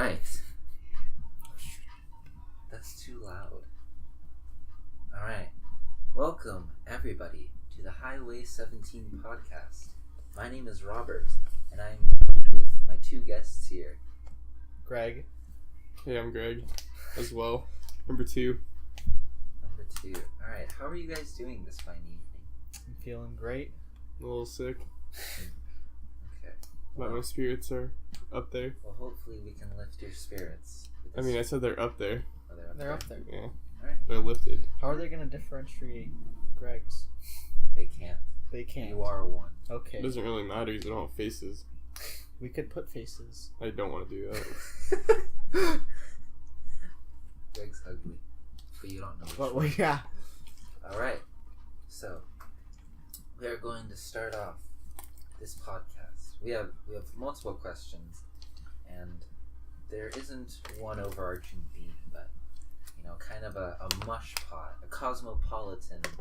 Alright. That's too loud. Alright. Welcome, everybody, to the Highway 17 podcast. My name is Robert, and I'm with my two guests here. Greg. Hey, I'm Greg as well. Number two. Alright, how are you guys doing this fine evening? I'm feeling great. A little sick, Okay. but my spirits are up there. Well, hopefully we can lift your spirits. I mean, I said they're up there. Oh, They're up there. Yeah, Alright. they're lifted. How are they going to differentiate Greg's? They can't. They can't. You are one. Okay. It doesn't really matter because I don't have faces. We could put faces. I don't want to do that. Greg's ugly, but you don't know which Well, one. yeah. Alright, so we are going to start off this podcast. We have multiple questions, and there isn't one overarching theme, but kind of a mush pot, a cosmopolitanism.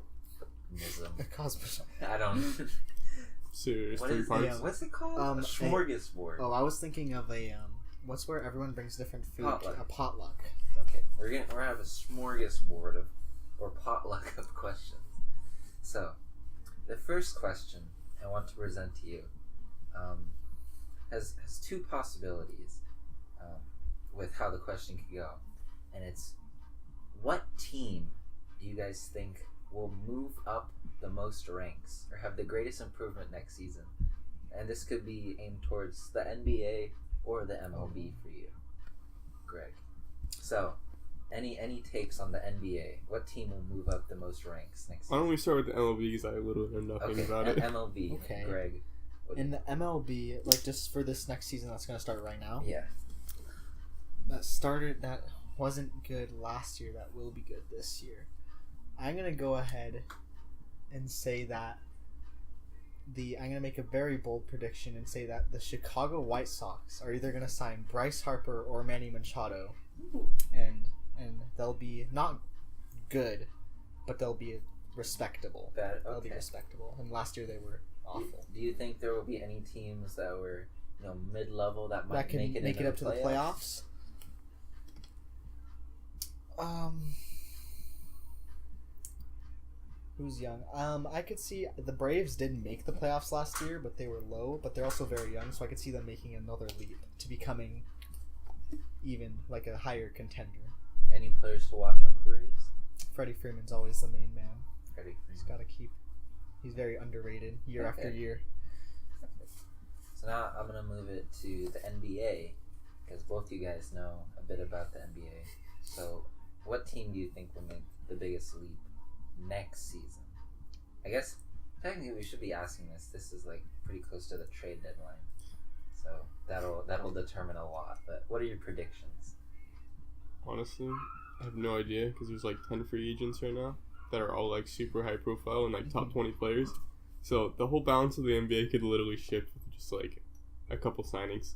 A cosmos. I don't. Serious, What 3 is parts. it? What's it called? Um, a smorgasbord. Oh, I was thinking of a what's where everyone brings different food? Potluck. A potluck. Okay, we're gonna have a smorgasbord or potluck of questions. So, the first question I want to present to you has two possibilities with how the question could go, and it's what team do you guys think will move up the most ranks or have the greatest improvement next season? And this could be aimed towards the NBA or the MLB for you, Greg. So, any takes on the NBA? What team will move up the most ranks next Why season? don't we start with the MLB because I literally know nothing about it. MLB. Okay. Greg. What do In you- the MLB, like just for this next season that's going to start right now, yeah. that wasn't good last year, that will be good this year. I'm going to go ahead and say that I'm going to make a very bold prediction and say that the Chicago White Sox are either going to sign Bryce Harper or Manny Machado, and they'll be not good, but they'll be respectable. Bad. They'll be Okay. respectable. And last year they were awful. Do you think there will be any teams that were mid-level that might That can make it up to the playoffs. Who's young? I could see the Braves didn't make the playoffs last year, but they were low. But they're also very young, so I could see them making another leap to becoming even like a higher contender. Any players to watch on the Braves? Freddie Freeman's always the main man. Freddie He's Freeman. got to keep. He's very underrated year after Okay. year. So now I'm gonna move it to the NBA because both you guys know a bit about the NBA. So, what team do you think will make the biggest leap next season? I guess technically we should be asking this. This is like pretty close to the trade deadline, so that'll determine a lot. But what are your predictions? Honestly, I have no idea because there's like 10 free agents right now that are all like super high profile and like top 20 players. So the whole balance of the NBA could literally shift with just like a couple signings.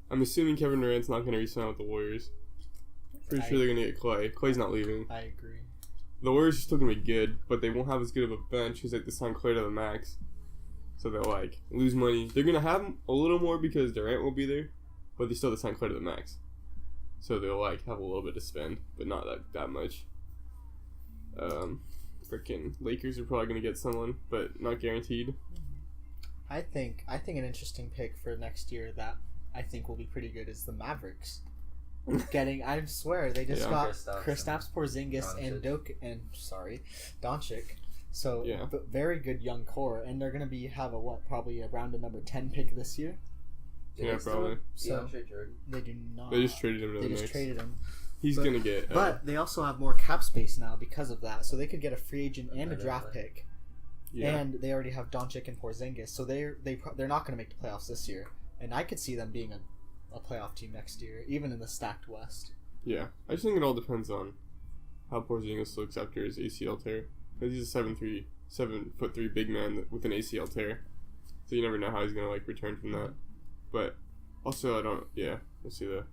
I'm assuming Kevin Durant's not going to re-sign with the Warriors. Pretty sure they're going to get Clay. Clay's not leaving. I agree. The Warriors are still going to be good, but they won't have as good of a bench because they sign Clay to the max. So they'll like lose money. They're going to have a little more because Durant will be there, but they still have to sign Clay to the max. So they'll like have a little bit to spend, but not that much. Freaking Lakers are probably going to get someone, but not guaranteed. I think an interesting pick for next year that I think will be pretty good is the Mavericks. I swear they just Yeah. got Kristaps Kristaps Porzingis and Doncic. So Yeah. very good young core, and they're gonna have probably around a number 10 pick this year. Do Yeah, they still probably. have So- DeAndre Jordan? They do not. They just traded him to They the just Knicks. traded him, He's But- going to get... but they also have more cap space now because of that. So they could get a free agent and a Another draft player. pick, yeah. and they already have Doncic and Porzingis. So they're not gonna make the playoffs this year, and I could see them being a playoff team next year, even in the stacked West. Yeah. I just think it all depends on how Porzingis looks after his ACL tear. Because he's a 7'3" big man with an ACL tear. So you never know how he's going to like return from that. But also, we'll see that.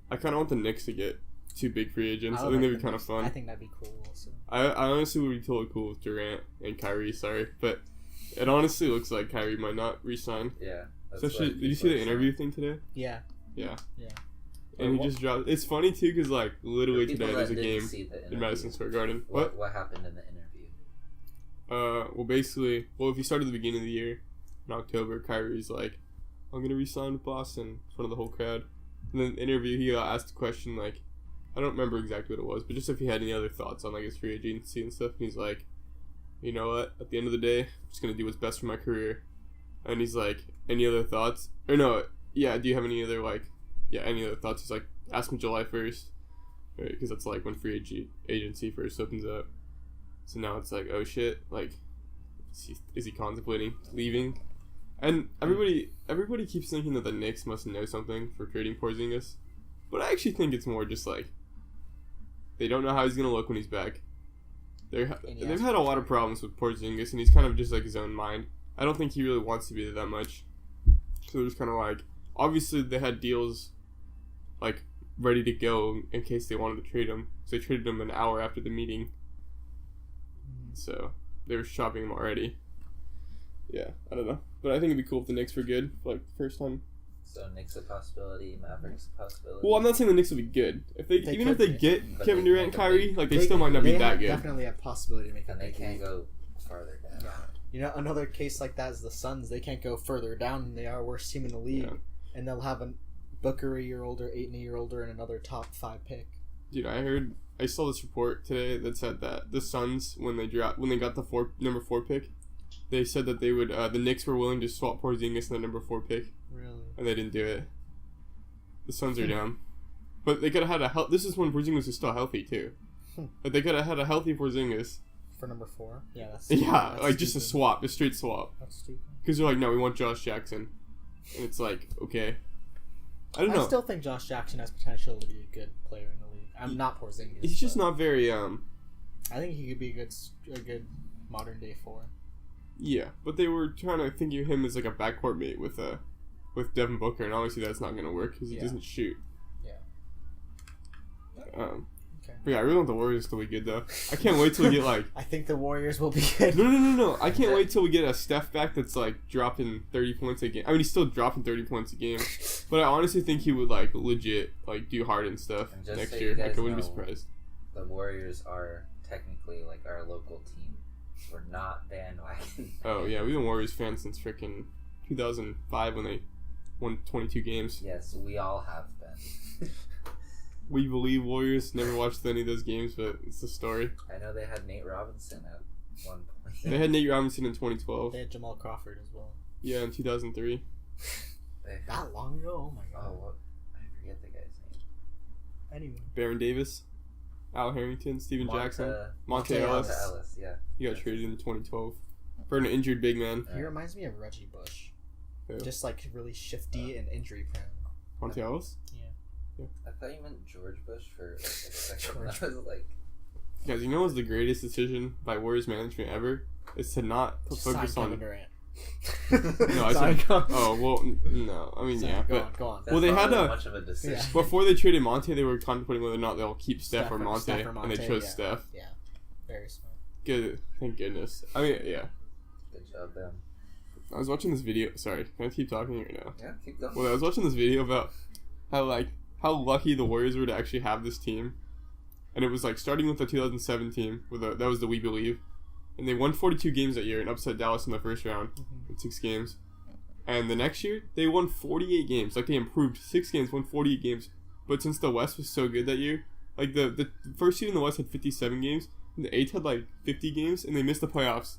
I kind of want the Knicks to get 2 big free agents. I think that'd be kind of fun. I think that'd be cool also. I honestly would be totally cool with Durant and Kyrie, but it honestly looks like Kyrie might not re-sign. Yeah. that's Especially, what did you see the people are interview thing today? Yeah. Yeah. And he just dropped. It's funny too, because like literally For people today there's a that didn't game see the in interview, Madison Square Garden. What? What happened in the interview? Well, basically, if you start at the beginning of the year, in October, Kyrie's like, I'm gonna re-sign with Boston in front of the whole crowd. And then in the interview, he got asked a question like, I don't remember exactly what it was, but just if he had any other thoughts on like his free agency and stuff. And he's like, you know what? At the end of the day, I'm just gonna do what's best for my career. And he's like, any other thoughts? Or no, yeah. Do you have any other any other thoughts? He's like, ask him July 1st, right? Because that's like when free agency first opens up. So now it's like, oh shit, like, is he contemplating leaving? And everybody keeps thinking that the Knicks must know something for trading Porzingis, but I actually think it's more just like they don't know how he's gonna look when he's back. They've had a lot of problems with Porzingis, and he's kind of just like his own mind. I don't think he really wants to be there that much. So they're just kind of like, obviously they had deals like ready to go in case they wanted to trade him. So they traded him an hour after the meeting. So they were shopping him already. Yeah, I don't know. But I think it'd be cool if the Knicks were good for like the first time. So Knicks a possibility, Mavericks a possibility. Well, I'm not saying the Knicks will be good. If they even if they get But Kevin they- Durant, but Kyrie, they- like they still might not be that good. Definitely have possibility to make and a they big can't leap. go farther down. Yeah. You know, another case like that is the Suns. They can't go further down than they are, worst team in the league, Yeah. and they'll have a Booker a year older, Ayton a year older, and another top 5 pick. Dude, I saw this report today that said that the Suns when they got the number 4 pick, they said that they would the Knicks were willing to swap Porzingis in the number 4 pick, Really? and they didn't do it. The Suns are dumb, but they could have had this is when Porzingis was still healthy too. But they could have had a healthy Porzingis. For number 4? Yeah, that's Yeah, that's like just a stupid. swap, a straight swap. That's stupid. Because they're like, no, we want Josh Jackson, and it's like, okay, I don't know. I still think Josh Jackson has potential to be a good player in the league. I'm not Porzingis. He's just but not very I think he could be a good modern day 4. Yeah, but they were trying to think of him as like a backcourt mate with Devin Booker, and obviously that's not gonna work because he Yeah. doesn't shoot. Yeah. Okay. But yeah, I really want the Warriors to be good though. I can't wait till we get like I think the Warriors will be good. no. I can't wait till we get a Steph back that's like dropping 30 points a game. I mean, he's still dropping 30 points a game, but I honestly think he would like legit like do Harden stuff And just next so year. you guys Like I wouldn't be know, surprised. The Warriors are technically like our local team. We're not bandwagon. Oh yeah, we've been Warriors fans since freaking 2005 when they won 22 games. Yes, we all have been. We believe Warriors. Never watched any of those games, but it's the story. I know they had Nate Robinson at one point. They had Nate Robinson in 2012. They had Jamal Crawford as well. Yeah, in 2003. That long ago? Oh my god. Oh, what? I forget the guy's name. Anyway. Baron Davis, Al Harrington, Steven Jackson, Monte Monte Ellis. Ellis, yeah. He got traded in 2012 for an injured big man. He reminds me of Reggie Bush. Who? Just like really shifty and injury prone. Monte Ellis? I thought you meant George Bush for like a second. George. I was like, Guys, you know what's the greatest decision by Warriors management ever? Is to not Just focus sign on. Kevin Durant. No, I Sorry, said. go on. Oh well, no. I mean, Sorry, yeah, go but on, go on. that's Well, they not had really a- much of a decision. Yeah. before they traded Monte, they were contemplating whether or not they'll keep Steph or Monte, Steph or and they chose yeah. Steph. Yeah, very smart. Good, thank goodness. I mean, yeah. Good job, them. I was watching this video. Sorry, can I keep talking right now? Yeah, keep going. Well, I was watching this video about how lucky the Warriors were to actually have this team, and it was like starting with the 2007 team, that was the We Believe, and they won 42 games that year and upset Dallas in the first round in 6 games, and the next year they won 48 games. Like they improved 6 games, won 48 games, but since the West was so good that year, like the first seed in the West had 57 games, and the 8th had like 50 games, and they missed the playoffs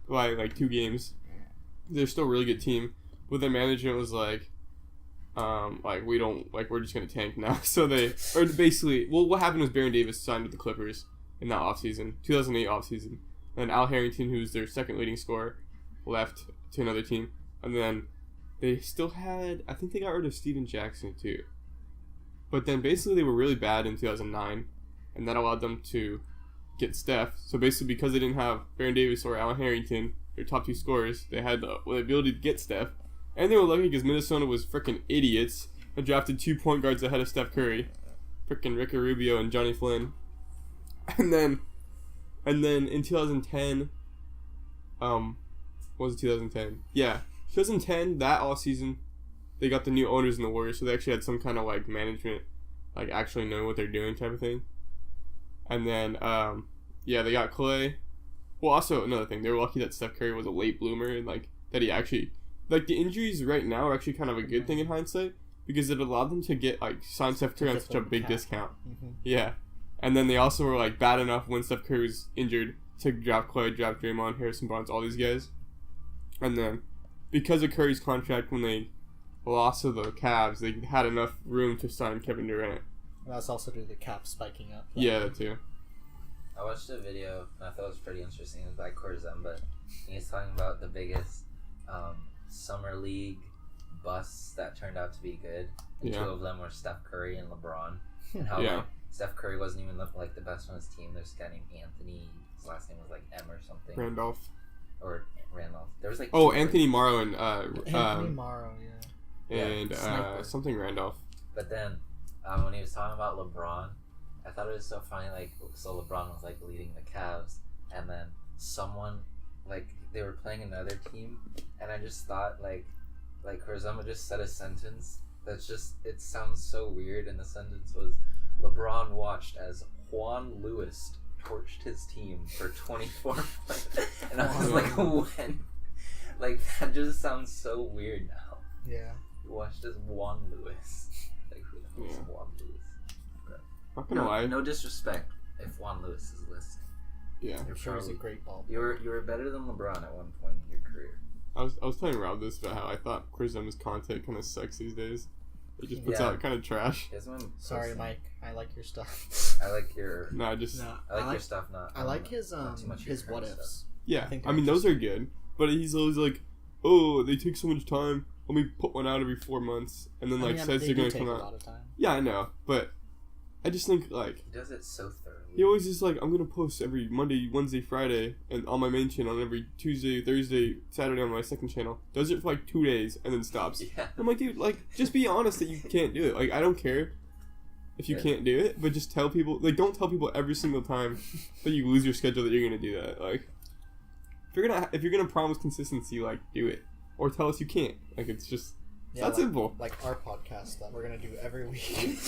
by like 2 games. They're still a really good team, but their management was like we're just gonna tank now. So what happened was Baron Davis signed with the Clippers in that offseason, 2008 offseason. And Al Harrington, who's their second leading scorer, left to another team. And then they still had, I think they got rid of Steven Jackson too. But then basically they were really bad in 2009, and that allowed them to get Steph. So basically because they didn't have Baron Davis or Al Harrington, their top 2 scorers, they had the ability to get Steph. And they were lucky because Minnesota was freaking idiots and drafted 2 point guards ahead of Steph Curry. Freaking Ricky Rubio and Johnny Flynn. And then in 2010, what was it, 2010? Yeah. 2010, that offseason, they got the new owners in the Warriors, so they actually had some kind of like management like actually know what they're doing type of thing. And then they got Clay. Well, also another thing, they were lucky that Steph Curry was a late bloomer and like that he actually like the injuries right now are actually kind of a good thing in hindsight because it allowed them to get like sign Steph Curry on such a big discount. Mm-hmm. Yeah, and then they also were like bad enough when Steph Curry was injured to draft Clay, draft Draymond, Harrison Barnes, all these guys. And then because of Curry's contract, when they lost to the Cavs, they had enough room to sign Kevin Durant. And that's also due to the cap spiking up. Yeah, that too. I watched a video and I thought it was pretty interesting. It was by Corzem, but he's talking about the biggest summer league busts that turned out to be good. And two of them were Steph Curry and LeBron. And how like, Steph Curry wasn't even like the best on his team. There's a guy named Anthony. His last name was like M or something. Randolph. Or Randolph. There was like Anthony Morrow and Anthony Morrow, and something Randolph. But then when he was talking about LeBron, I thought it was so funny. Like, so LeBron was like leading the Cavs, and then someone like they were playing another team, and I just thought like Kurzema just said a sentence that's just it sounds so weird, and the sentence was LeBron watched as Juan Lewis torched his team for 24 points, and I was like, when? Like that just sounds so weird now. Yeah. He watched as Juan Lewis. Like who the hell is Juan Lewis? Not gonna lie. No disrespect if Juan Lewis is listening. Yeah. I'm sure he's a great ball. You were better than LeBron at one point in your career. I was telling Rob this about how I thought Kurzema's content kind of sucks these days. He just puts out kind of trash. Sorry, Mike. I like your stuff. I like your. No, just. No, I like your stuff. I like his what ifs. Stuff. Yeah, I mean those are good, but he's always like, oh, they take so much time. Let me put one out every 4 months, and then says they're gonna come out. A lot of time. Yeah, I know, but I just think like he does it so thoroughly. He always just like I'm gonna post every Monday, Wednesday, Friday, and on my main channel, and every Tuesday, Thursday, Saturday on my second channel. Does it for like 2 days and then stops. Yeah. I'm like, dude, like just be honest that you can't do it. Like I don't care if you can't do it, but just tell people. Like don't tell people every single time that you lose your schedule that you're gonna do that. Like if you're gonna promise consistency, like do it, or tell us you can't. Like it's just. It's not simple. Like our podcast that we're gonna do every week.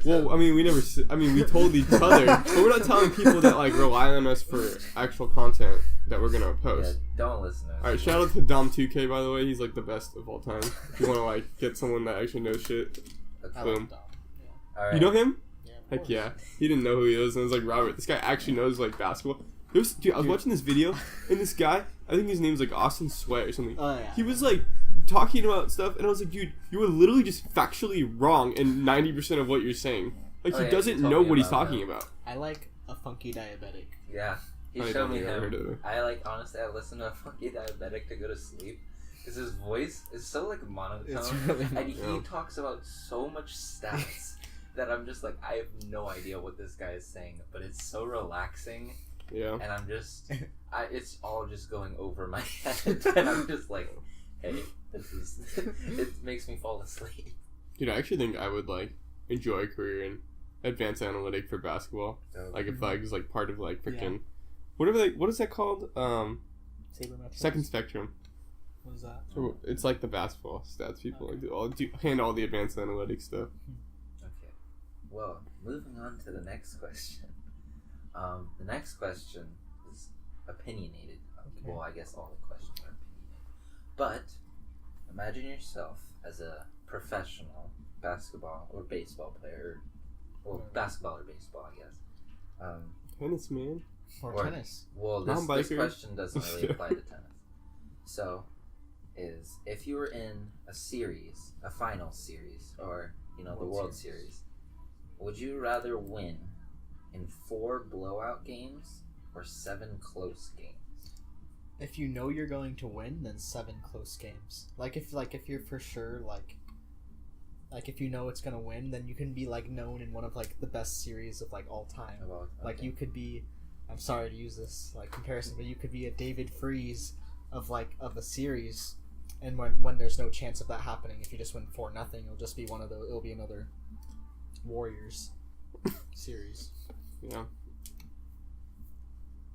Well, I mean, we told each other, but we're not telling people that like rely on us for actual content that we're gonna post. Yeah, don't listen to us. All right, shout out to Dom2K, by the way. He's like the best of all time. If you want to like get someone that actually knows shit, boom. Yeah. All right. You know him? Yeah. Heck yeah. He didn't know who he was, and I was like, Robert, this guy actually knows like basketball. Dude, I was watching this video, and this guy, I think his name's like Austin Sweat or something. Oh yeah. He was like talking about stuff, and I was like, dude, you were literally just factually wrong in 90% of what you're saying. Like, he doesn't know what he's talking about. I like a funky diabetic. Yeah. He showed me him. Honestly, I listen to a funky diabetic to go to sleep. Because his voice is so, like, monotone. It's really and he talks about so much stats that I'm just like, I have no idea what this guy is saying. But it's so relaxing. Yeah. And I'm just, it's all just going over my head. And I'm just like, hey, it makes me fall asleep. Dude, I actually think I would like enjoy a career in advanced analytic for basketball. Like if I was like part of like freaking what is that called? Second Spectrum. What is that? So it's like the basketball stats people handle all the advanced analytics stuff. Okay. Well, moving on to the next question. The next question is opinionated. Okay. Well, I guess all the questions are opinionated. But imagine yourself as a professional basketball or baseball player. Well, basketball or baseball, I guess. Tennis, man. Or tennis. Well, this question doesn't really apply to tennis. So, if you were in a series, a final series, or, the World Series, would you rather win in 4 blowout games or 7 close games? If you know you're going to win, then 7 close games. Like if you're for sure like if you know it's gonna win, then you can be like known in one of like the best series of like all time. Like you could be, I'm sorry to use this like comparison, but you could be a David Freese of a series, and when there's no chance of that happening, if you just win 4-0, it'll just be it'll be another Warriors series. Yeah.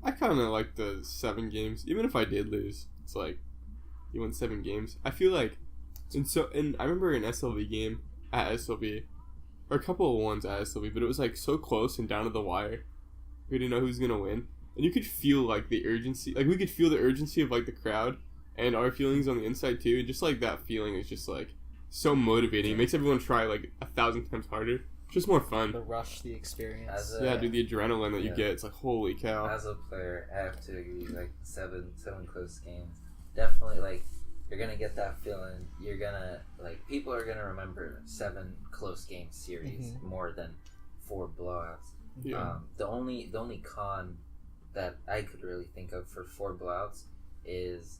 I kind of like the 7 games. Even if I did lose, it's like you won 7 games. I feel like, and I remember an SLV game at SLV, or a couple of ones at SLB, but it was like so close and down to the wire. We didn't know who was gonna win, and you could feel like the urgency. Like we could feel the urgency of like the crowd and our feelings on the inside too. And just like that feeling is just like so motivating. It makes everyone try like 1,000 times harder. It's just more fun. The rush, the experience. Yeah, dude, the adrenaline that you get, it's like, holy cow. As a player, I have to agree, like, seven close games. Definitely, like, you're going to get that feeling. You're going to, like, people are going to remember 7 close game series more than 4 blowouts. Yeah. The only con that I could really think of for 4 blowouts is,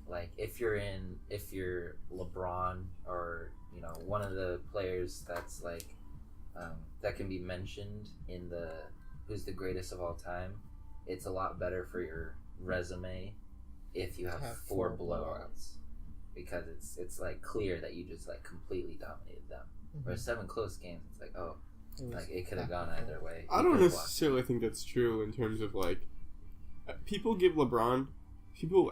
like, if you're LeBron or, you know, one of the players that's, like, that can be mentioned in the who's the greatest of all time, it's a lot better for your resume if you have 4 blowouts, because it's like clear that you just like completely dominated them. Whereas 7 close games, it's like, oh, like it could have gone either way. I don't necessarily think that's true in terms of like people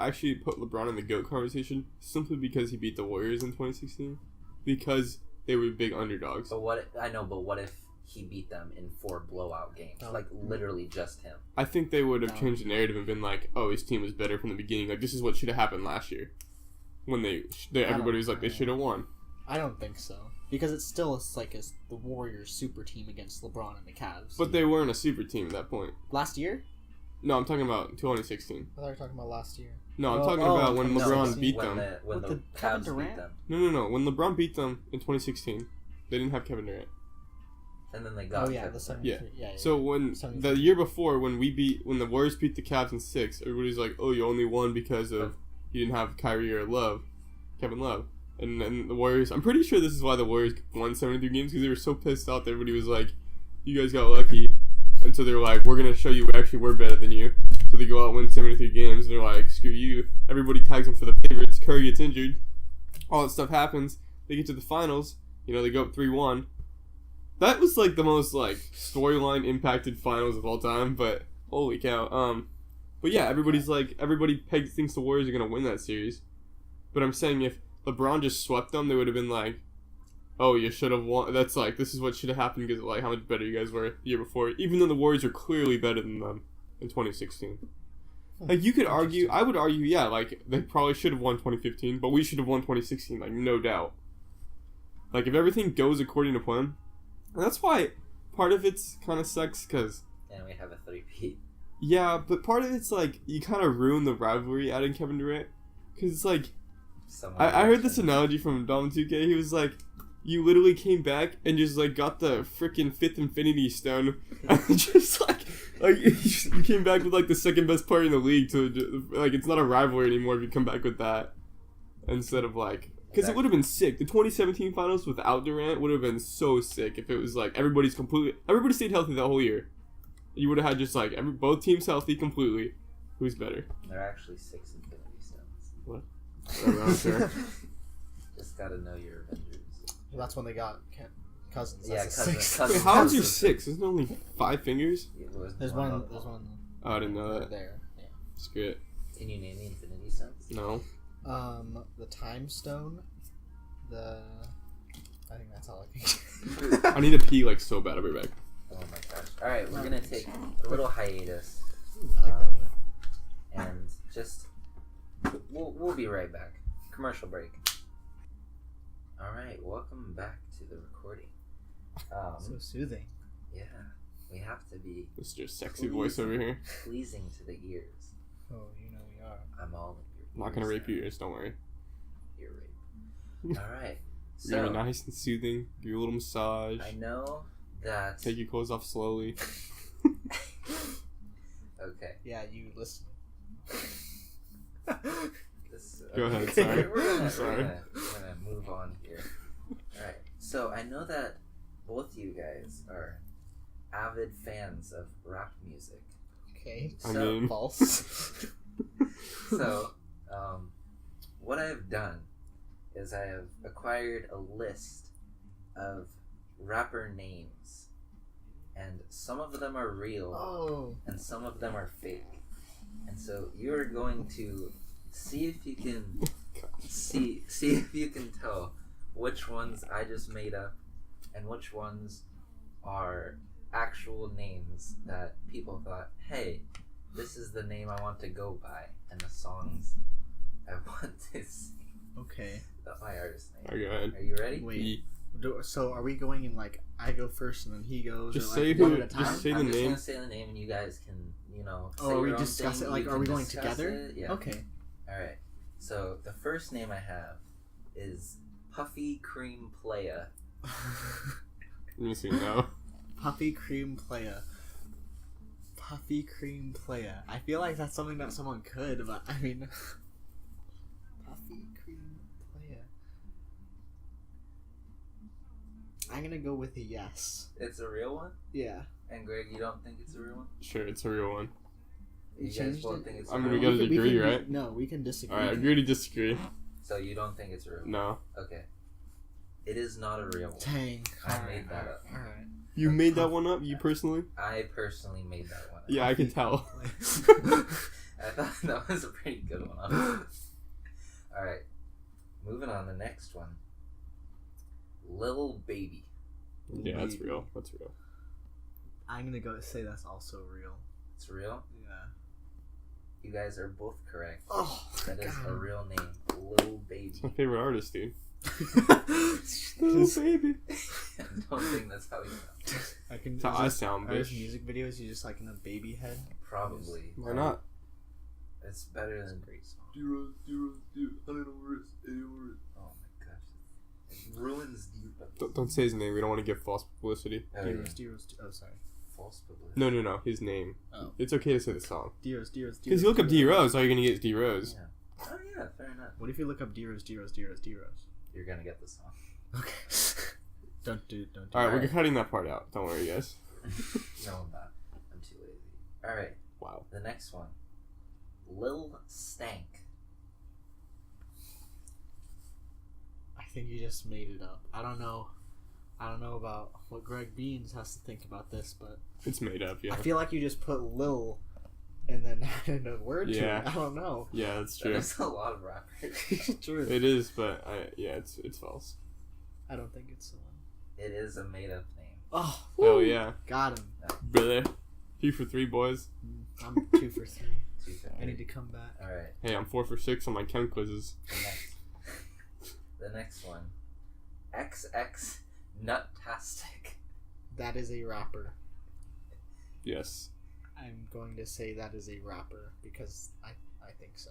actually put LeBron in the GOAT conversation simply because he beat the Warriors in 2016 because they were big underdogs. But what if he beat them in 4 blowout games? Like, literally just him. I think they would have changed the narrative and been like, oh, his team was better from the beginning. Like, this is what should have happened last year. When everybody was like, they should have won. I don't think so. Because it's still the Warriors super team against LeBron and the Cavs. But they weren't a super team at that point. Last year? No, I'm talking about 2016. I thought you were talking about last year. No, I'm talking about when LeBron beat when them. When the Cavs beat them. No. When LeBron beat them in 2016, they didn't have Kevin Durant. And then they got the 73. Yeah. So when 73. the year before, when the Warriors beat the Cavs in 6, everybody's like, "Oh, you only won because of you didn't have Kyrie or Kevin Love." And then the Warriors, I'm pretty sure this is why the Warriors won 73 games, because they were so pissed off that everybody was like, "You guys got lucky," and so they're like, "We're gonna show you we're better than you." So they go out and win 73 games, and they're like, "Screw you!" Everybody tags them for the favorites. Curry gets injured. All that stuff happens. They get to the finals. You know, they go up 3-1. That was like the most like storyline impacted finals of all time. But holy cow! But yeah, everybody thinks the Warriors are gonna win that series. But I'm saying if LeBron just swept them, they would have been like, "Oh, you should have won." That's like, this is what should have happened because of like how much better you guys were the year before. Even though the Warriors are clearly better than them in 2016. Like, you could argue, I would argue, yeah, like, they probably should have won 2015, but we should have won 2016, like, no doubt. Like, if everything goes according to plan, and that's why part of it's kind of sucks, because... And we have a 3-peat. Yeah, but part of it's, like, you kind of ruin the rivalry adding Kevin Durant, because it's like, I heard this analogy from Dom 2K, he was like, you literally came back and just, like, got the freaking 5th Infinity Stone, and just, like, you came back with, like, the second best player in the league to, like, it's not a rivalry anymore if you come back with that. Instead of, like, because it would have been sick. The 2017 finals without Durant would have been so sick if it was, like, everybody stayed healthy that whole year. You would have had just, like, both teams healthy completely. Who's better? There are actually 6 Infinity Stones. What? I'm sure. Just gotta know your Avengers. Well, that's when they got Cousins. Yeah, Cousins. Wait, how is your 6? Isn't it only 5 fingers? There's one. Oh, I didn't know that. There. Yeah. Screw it. Can you name the Infinity Stones? No. The Time Stone. I think that's all I think. I need to pee like so bad. I'll be back. Oh my gosh! All right, we're gonna take a little hiatus. Ooh, I like that one. And just we'll be right back. Commercial break. All right, welcome back to the recording. So soothing. Yeah, we have to be. It's just sexy voice over here. Pleasing to the ears. Oh, you know we are. I'm all in your ears. I'm not gonna rape your ears. Don't worry. Ear rape. All right. We're gonna be nice and soothing. Give you a little massage. I know that. Take your clothes off slowly. Okay. Yeah, you listen. Go ahead. Sorry. We're Sorry. gonna move on here. All right. So I know that both you guys are avid fans of rap music. Okay. I mean, false. So, what I have done is I have acquired a list of rapper names, and some of them are real, and some of them are fake. And so you're going to see if you can see if you can tell which ones I just made up and which ones are actual names that people thought, hey, this is the name I want to go by, and the songs I want to sing. Okay. My artist name. Alright, go ahead. Are you ready? Wait. So are we going in like I go first and then he goes? Just or, like, say one who- at a time? just say the I'm just name. gonna say the name, and you guys can, say Oh, are we your own discuss thing. it? Like, You are we can going discuss together? it. Yeah. Okay. All right. So the first name I have is Puffy Cream Playa. Let me see now. Puffy Cream Playa. Puffy Cream Playa. I feel like that's something that someone could, but I mean, Puffy Cream Playa. I'm gonna go with a yes. It's a real one. Yeah. And Greg, you don't think it's a real one? Sure, it's a real one. You guys changed both it? think it's I a mean, real we one? gotta agree, right? No, we can disagree. Alright, agree to disagree. So you don't think it's a real one? No. Okay. It is not a real one. Dang. I made that up. Alright. You made that one up? You personally? I personally made that one up. Yeah, I can tell. I thought that was a pretty good one. Alright. Moving on, the next one. Lil Baby. Yeah, that's real. That's real. I'm gonna go say that's also real. It's real? Yeah. You guys are both correct. Oh, That is a God. real name. Lil Baby. It's my favorite artist, dude. Just- baby. I don't think that's how you sound. I can. That's how I sound, Are those bitch. music videos you just like in a baby head? Probably. Why not? It's better That's a than. great song. Oh my gosh. It ruins you. Don't say his name. We don't want to give false publicity. Oh, yeah. Oh, sorry. False publicity. No. His name. Oh. It's okay to say the song. D-Rose. Because you look up D-Rose, all you're going to get is D-Rose. Yeah. Oh yeah, fair enough. What if you look up D-Rose? You're gonna get the song. Okay. Don't do Alright, we're Alright. cutting that part out. Don't worry, guys. No, I'm not. I'm too lazy. Alright, Wow. the next one. Lil Stank. I think you just made it up. I don't know about what Greg Beans has to think about this, but It's made up, yeah. I feel like you just put Lil and then added a word to Yeah. it. I don't know. Yeah, that's true. There's a lot of rappers. True. It is, but it's false. I don't think it's the one. It is a made up name. Oh, Hell woo. yeah. Got him. Brother. 2 for 3, boys. I'm 2 for 3. I need to come back. Alright, Hey, I'm 4 for 6 on my chem quizzes. the next one. XX Nutastic. That is a rapper. Yes. I'm going to say that is a rapper because I think so.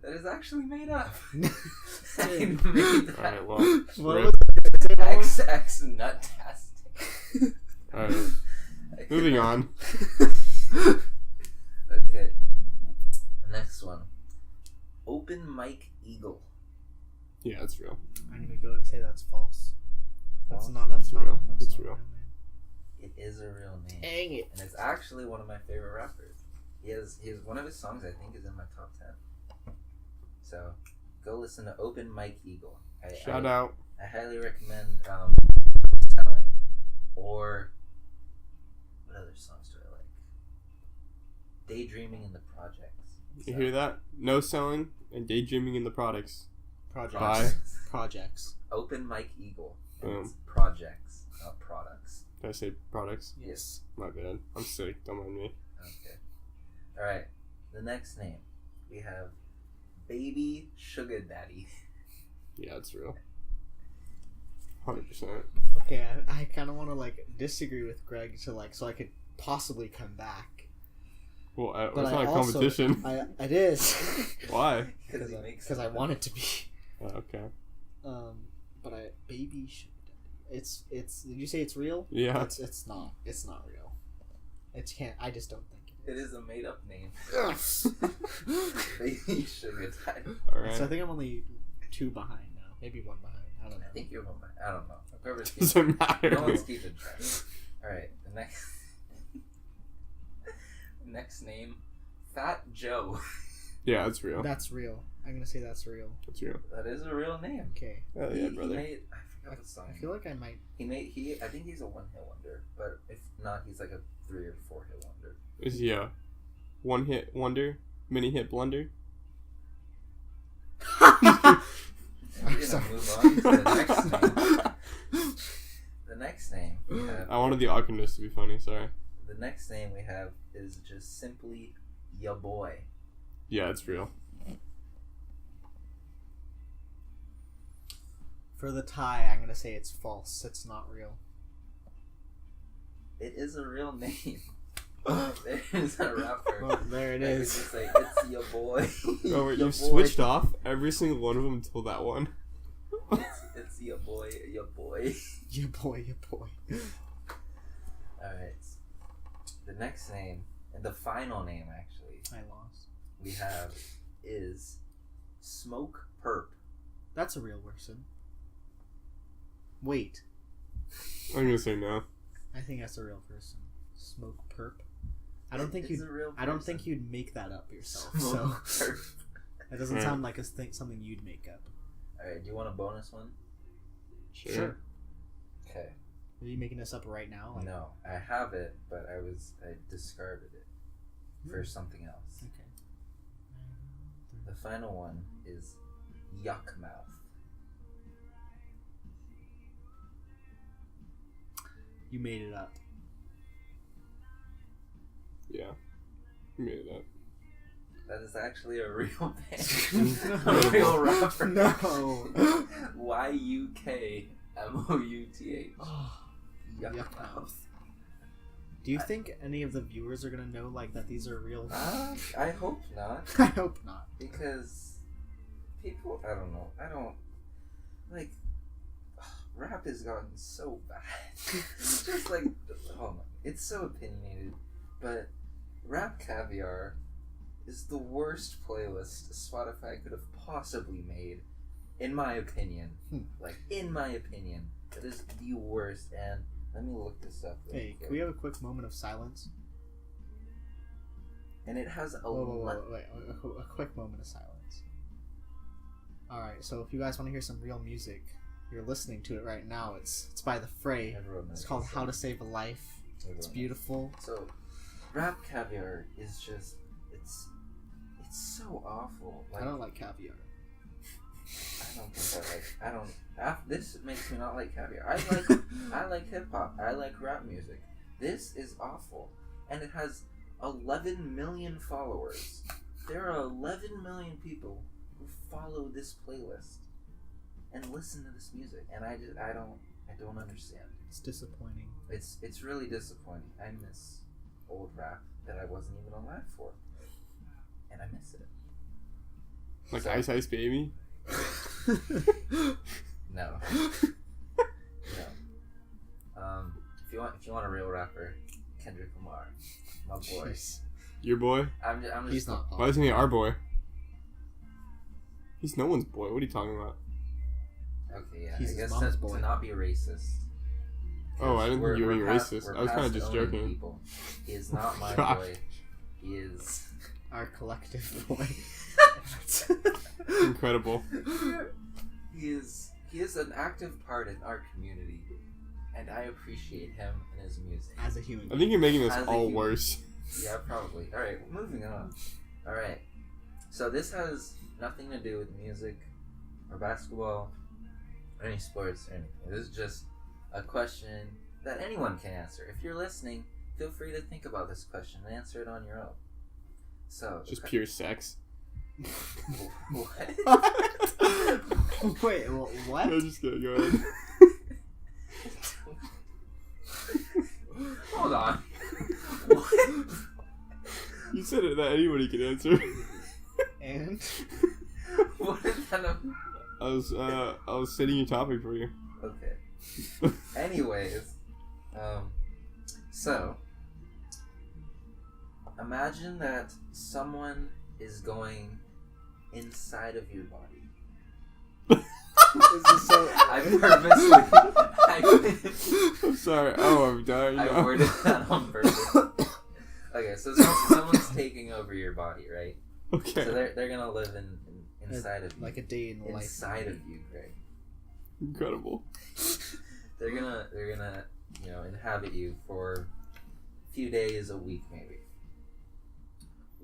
That is actually made up. I Dude. made that. Alright, well. What rip. was it? XX Nutastic. Alright. I could Moving not- on. Okay. Next one. Open Mike Eagle. Yeah, that's real. I'm gonna go and say that's false. That's False? not. That's not. real. That's It's not real. It is a real name. Dang it! And it's actually one of my favorite rappers. He has one of his songs I think is in my top 10. So go listen to Open Mike Eagle. Shout out. I highly recommend Selling. Or what other songs do I like? Daydreaming in the Projects. You hear that? No selling and daydreaming in the products. Projects. Bye. Projects. Open Mike Eagle. And Boom. it's projects, not products. Did I say products? Yes. My bad. I'm sick. Don't mind me. Okay. Alright. The next name. We have Baby Sugar Daddy. Yeah, it's real. 100%. Okay, I kind of want to like disagree with Greg to like so I could possibly come back. Well, it's But not I a also- competition. It is. Why? Because I want it to be. Oh, okay. But baby sugar daddy. It's. Did you say it's real? Yeah. It's not. It's not real. It can't. I just don't think It is a made up name. it is. Baby Sugar Daddy. Alright. So I think I'm only 2 behind now. Maybe 1 behind. I don't know. I think you're one behind. I don't know. Whoever's keeping, Doesn't matter. no one's keeping track. Alright, the next next name. Fat Joe. Yeah, it's real. That's real. I'm gonna say that's real. It's real. That is a real name. Okay. Oh He yeah, brother. made, I forgot what song. I feel like I might. I think he's a one-hit wonder, but if not, he's like a 3 or 4-hit wonder. Is he a one-hit wonder? Mini-hit blunder? We're gonna sorry. move on to the next name. The next name we have I wanted the awkwardness to be funny. Sorry. the next name we have is just simply ya boy. Yeah, it's real. For the tie, I'm gonna say it's false. It's not real. It is a real name. There's a rapper. Well, there it that could is. just say, it's ya boy. Oh wait, Ya you boy. switched off every single one of them until that one. It's ya boy, ya boy. You boy, you boy. Alright. The next name, and the final name actually, I lost. we have is Smoke Perp. That's a real person. Wait, I'm gonna say no. I think that's a real person. Smoke perp. I don't think It's you'd. a real I don't person. think you'd make that up yourself. Smoke So Perp. that doesn't Yeah. sound like something you'd make up. Alright, do you want a bonus one? Sure. Okay. Are you making this up right now? Like- No, I have it, but I discarded it for something else. Okay. The final one is Yuck Mouth. You made it up. Yeah. You made it up. That is actually a real band. No. A real rapper. No. YUKMOUTH. Oh, Yuck yuck Mouth. mouth. Do you think any of the viewers are gonna know like that these are real? I hope not. I hope not. Because people, I don't know. I don't like. Rap has gotten so bad. It's just like, oh my, it's so opinionated. But Rap Caviar is the worst playlist Spotify could have possibly made, in my opinion. Like, in my opinion, it is the worst. And let me look this up. Really Hey, quick. can we have a quick moment of silence? And it has a Wait, a quick moment of silence. Alright, so if you guys want to hear some real music, you're listening to it right now. It's by The Fray. Everyone knows It's called this How song. to Save a Life. Everyone It's knows. beautiful. So, Rap Caviar is just, it's so awful. Like, I don't like caviar. This makes me not like caviar. I like hip hop. I like rap music. This is awful, and it has 11 million followers. There are 11 million people who follow this playlist and listen to this music, and I don't understand. It's disappointing. It's really disappointing. I miss old rap that I wasn't even alive for, and I miss it. Like So- Ice Ice Baby. No. No. If you want a real rapper, Kendrick Lamar, my boy. Jeez. Your boy? I'm just He's not Why popular. isn't he our boy? He's no one's boy. What are you talking about? Okay, yeah. He's I his guess mom's to boy. not be racist. Oh, I didn't think you were being past- racist. we're I was kinda past just owning joking. People. He is not my Gosh. boy. He is. Our collective boy. Incredible. He is an active part in our community, and I appreciate him and his music. As a human I think you're making this As a all human. worse. Yeah, probably. Alright, moving on. Alright. So this has nothing to do with music or basketball or any sports or anything. This is just a question that anyone can answer. If you're listening, feel free to think about this question and answer it on your own. So Just pure sex. what? Wait, what? No, just kidding. Go ahead. Hold on. What? You said it that anybody could answer. And What is that? I was setting your topic for you. Okay. Anyways, so imagine that someone is going inside of your body. is this so? I purposely, I'm sorry. Oh, I'm dying I now. worded that on purpose. Okay, so someone's taking over your body, right? Okay. So they're gonna live inside of you, Like a day in the life. inside of you, Greg. Incredible. They're gonna inhabit you for a few days, a week maybe.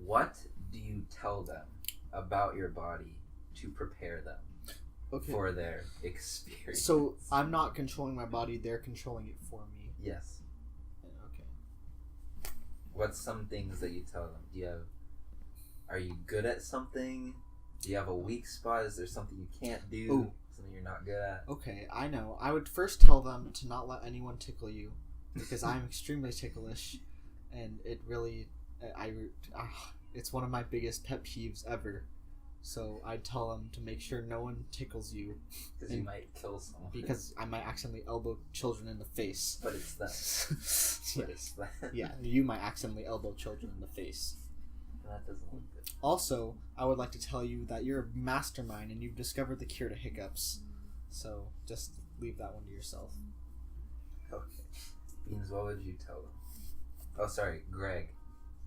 What do you tell them about your body to prepare them Okay. for their experience? So I'm not controlling my body; they're controlling it for me. Yes. Okay. What's some things that you tell them? Are you good at something? Do you have a weak spot? Is there something you can't do? Ooh. Something you're not good at? Okay, I know. I would first tell them to not let anyone tickle you, because I'm extremely ticklish, and it really, it's one of my biggest pet peeves ever. So I'd tell them to make sure no one tickles you, Because you might kill someone. because I might accidentally elbow children in the face. But it's that. But it's that. Yeah, you might accidentally elbow children in the face. That doesn't look good. Also, I would like to tell you that you're a mastermind and you've discovered the cure to hiccups. So just leave that one to yourself. Okay. Beans, what would you tell them? Oh, sorry, Greg.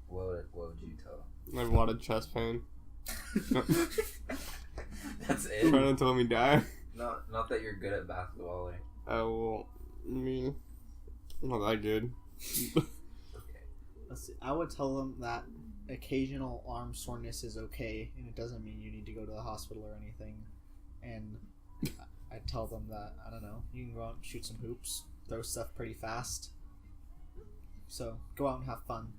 What would you tell them? I have a lot of chest pain. That's it? Trying to tell me die. Not that you're good at basketball. Well, I mean, not that good. Okay. Let's see. I would tell them that occasional arm soreness is okay, and it doesn't mean you need to go to the hospital or anything. And I'd tell them that, I don't know, you can go out and shoot some hoops, throw stuff pretty fast. So go out and have fun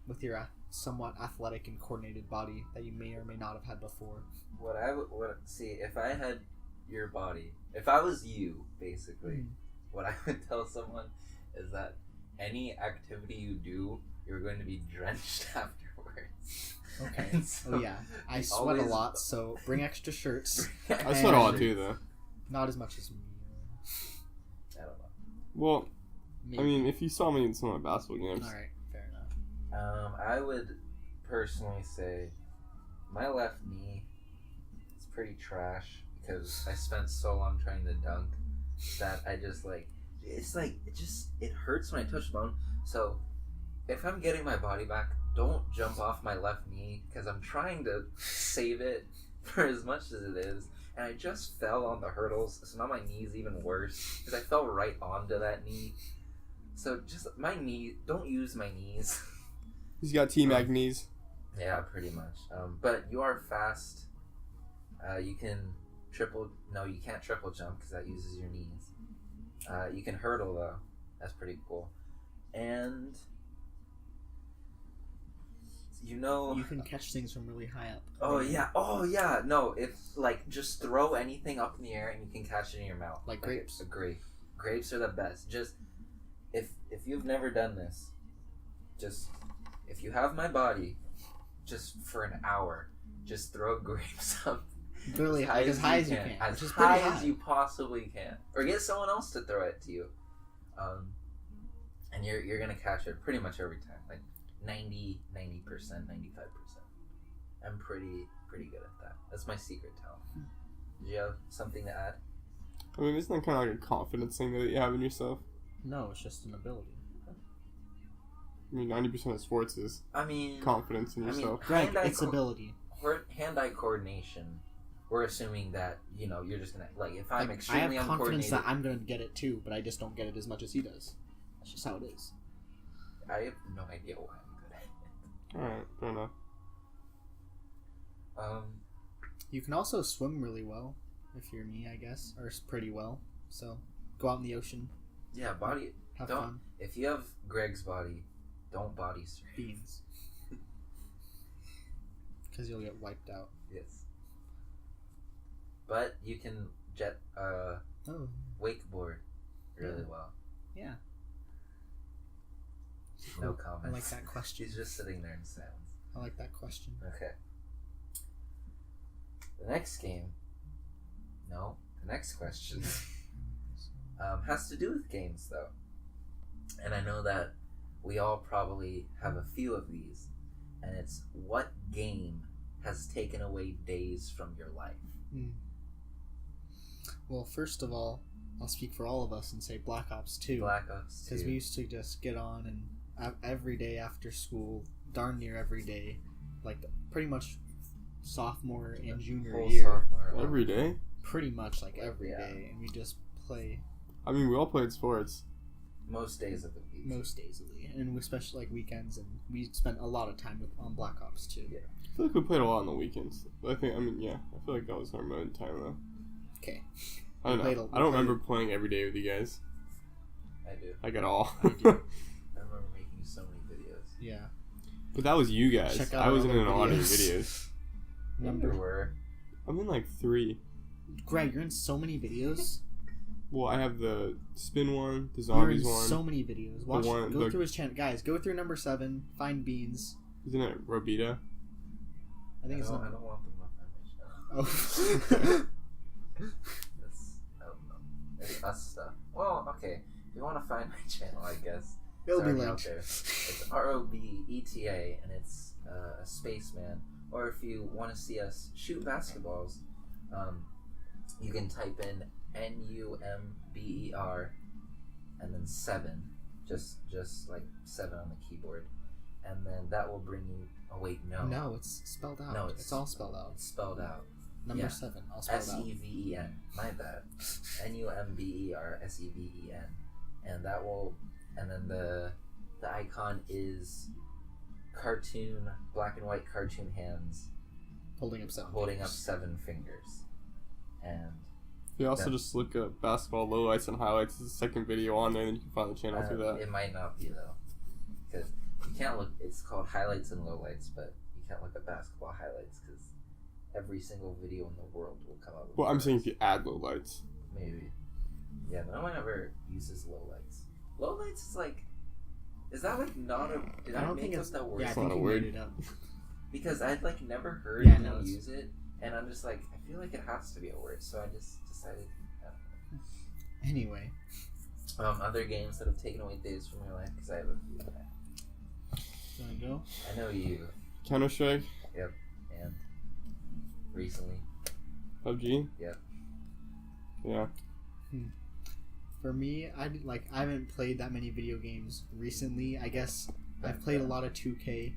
with your somewhat athletic and coordinated body that you may or may not have had before. What I would see if I had your body, if I was you, basically, what I would tell someone is that any activity you do, you're going to be drenched afterwards. Okay. And so Oh yeah, I you sweat a always- lot, so bring extra shirts. I sweat a lot too, though. Not as much as me. I don't know. Well, Maybe. I mean, if you saw me in some of my basketball games, All right, fair enough. I would personally say my left knee is pretty trash because I spent so long trying to dunk that I just it hurts when I touch the bone. So if I'm getting my body back, don't jump off my left knee because I'm trying to save it for as much as it is. And I just fell on the hurdles, so now my knee's even worse because I fell right onto that knee. So just my knee, don't use my knees. he's got T-Mac knees. Yeah, pretty much. But you are fast. You can you can't triple jump because that uses your knees. You can hurdle though. That's pretty cool. And You can catch things from really high up. Oh yeah. No, if just throw anything up in the air and you can catch it in your mouth. Like grapes. A grape. Grapes are the best. Just if you've never done this, just if you have my body, just for an hour, just throw grapes up. Literally as high as you can. As Which is high pretty as you possibly can. Or get someone else to throw it to you. And you're gonna catch it pretty much every time. Like 90%, 95%. I'm pretty good at that. That's my secret talent. Do you have something to add? I mean, isn't that kind of like a confidence thing that you have in yourself? No, it's just an ability. I mean, 90% of sports is I mean, confidence in yourself. Greg, hand-eye it's ability. hand-eye coordination. We're assuming that you're just gonna if I'm I extremely have confidence uncoordinated. that I'm going to get it too, but I just don't get it as much as he does. That's just how it is. I have no idea why I'm good at it. Alright, fair enough. You can also swim really well, if you're me, I guess, or pretty well. So go out in the ocean, Yeah, body. have Don't- fun. If you have Greg's body, don't body surf. Beans. Because you'll get wiped out. Yes. But you can Oh, wakeboard really well. yeah. No I comments. like that question. She's just sitting there in silence. I like that question. Okay. The next game. No, the next question has to do with games, though. And I know that we all probably have a few of these. And it's what game has taken away days from your life? Well, first of all, I'll speak for all of us and say Black Ops 2. Black Ops 2. Because we used to just get on and every day after school, darn near every day, like pretty much sophomore and junior Full year, sophomore. Every day? pretty much like every Yeah. day, and we just play I mean, we all played sports. Most days of the week. most days of the year, and especially like weekends, and we spent a lot of time on Black Ops 2. Yeah. I feel like we played a lot on the weekends. I feel like that was our main time, though. Okay. I don't We played know. a- I don't we played- remember playing every day with you guys. I do. Like at all. I do. I remember making so many videos. Yeah. But that was you guys. Check out I our wasn't in other a lot of your videos. videos. Number. You were. I'm in like 3. Greg, you're in so many videos. Well, I have the spin one, the You're in zombies one. so many videos. Watch. one- Go the- through his channel, guys. Go through number 7. Find Beans. Isn't it Robita? I think it's I number. don't want them on my channel. Oh. I don't know. It's us stuff. Well, okay. If you want to find my channel, I guess. It'll be already out linked. there. It's ROBETA, and it's a spaceman. Or if you want to see us shoot basketballs, you can type in NUMBER and then 7, just like 7 on the keyboard, and then that will bring you. Oh wait, no. No, it's spelled out. No, it's all spelled out. It's spelled out. Number yeah. 7, all spelled out. SEVEN. My bad. NUMBER SEVEN, and that will, and then the icon is cartoon, black and white cartoon hands Holding up 7. holding up 7 fingers, and You also Yeah. just look up basketball lowlights and highlights as the second video on there, and you can find the channel through that. it might not be though, because you can't look. It's called highlights and lowlights, but you can't look at basketball highlights because every single video in the world will come up with Well, I'm saying those. if you add lowlights. Maybe. Yeah, no one ever uses lowlights. Lowlights is like, is that like not a? Did I I, don't make think up it's that word? Yeah, I It's think not a you word. made it up. Because I'd like never heard Yeah, anyone no, it's- use it, and I'm just like, I feel like it has to be a word, so I just decided. Anyway, Other games that have taken away days from your life, because I have a few. you wanna go? I know you, Counter Strike, and recently. PUBG. Yep. Yeah. For me, I haven't played that many video games recently. I guess I've played a lot of 2K,